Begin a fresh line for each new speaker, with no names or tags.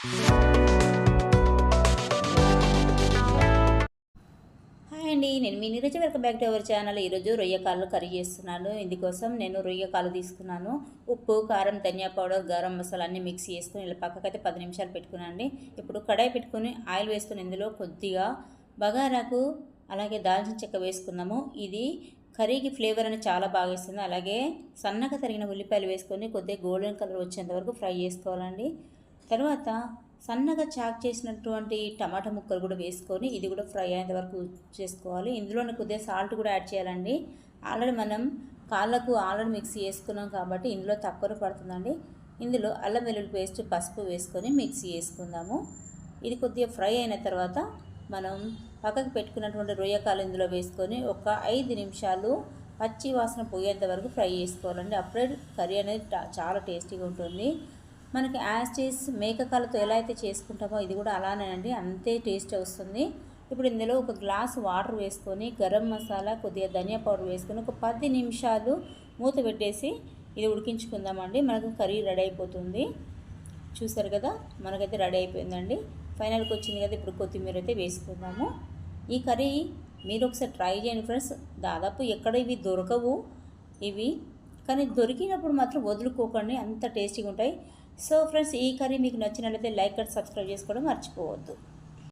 Hi అండి, నేను మీ Neeraja. Welcome back to our channel. ఈరోజు రొయ్య కాళ్ళు కర్రీ చేస్తున్నాను. ఇందుకోసం నేను రొయ్య కాళ్ళు తీసుకున్నాను. ఉప్పు, కారం, ధనియా పౌడర్, గరం మసాలా అన్నీ మిక్స్ చేసుకుని ఇలా పక్కకైతే 10 నిమిషాలు పెట్టుకున్నాండి. ఇప్పుడు కడాయి పెట్టుకుని ఆయిల్ వేసుకుని ఇందులో కొద్దిగా బగారాకు అలాగే దాల్చిన చెక్క వేసుకుందాము. ఇది కర్రీకి ఫ్లేవర్ అనేది చాలా బాగా ఇస్తుంది. అలాగే సన్నగా తరిగిన ఉల్లిపాయలు వేసుకొని కొద్దిగా గోల్డెన్ కలర్ వచ్చేంత వరకు ఫ్రై చేసుకోవాలండి. తర్వాత సన్నగా చాక్ చేసినటువంటి టమాటా ముక్కలు కూడా వేసుకొని ఇది కూడా ఫ్రై అయ్యేంత వరకు చేసుకోవాలి. ఇందులోనే కొద్దిగా సాల్ట్ కూడా యాడ్ చేయాలండి. ఆల్రెడీ మనం కాళ్ళకు ఆల్రెడీ మిక్స్ చేసుకున్నాం కాబట్టి ఇందులో తక్కువ పడుతుందండి. ఇందులో అల్లం వెల్లుల్లి పేస్ట్, పసుపు వేసుకొని మిక్స్ చేసుకుందాము. ఇది కొద్దిగా ఫ్రై అయిన తర్వాత మనం పక్కకు పెట్టుకున్నటువంటి రొయ్యకాలు ఇందులో వేసుకొని ఒక 5 నిమిషాలు పచ్చి వాసన పోయేంత వరకు ఫ్రై చేసుకోవాలండి. అప్పుడే కర్రీ అనేది చాలా టేస్టీగా ఉంటుంది. మనకి యాస్టీస్ మేకకాలతో ఎలా అయితే చేసుకుంటామో ఇది కూడా అలానేనండి, అంతే టేస్ట్ వస్తుంది. ఇప్పుడు ఇందులో ఒక గ్లాసు వాటర్ వేసుకొని గరం మసాలా, కొద్దిగా ధనియా పౌడర్ వేసుకొని ఒక 10 నిమిషాలు మూత పెట్టేసి ఇది ఉడికించుకుందామండి. మనకు కర్రీ రెడీ అయిపోతుంది. చూసారు కదా, మనకైతే రెడీ అయిపోయిందండి. ఫైనల్కి వచ్చింది కదా. ఇప్పుడు కొత్తిమీర అయితే వేసుకుందాము. ఈ కర్రీ మీరు ఒకసారి ట్రై చేయండి ఫ్రెండ్స్. దాదాపు ఎక్కడ ఇవి దొరకవు ఇవి, కానీ దొరికినప్పుడు మాత్రం వదులుకోకండి, అంత టేస్టీగా ఉంటాయి. సో ఫ్రెండ్స్, ఈ కర్రీ మీకు నచ్చినట్లయితే లైక్ అండ్ సబ్స్క్రైబ్ చేసుకోవడం మర్చిపోవద్దు.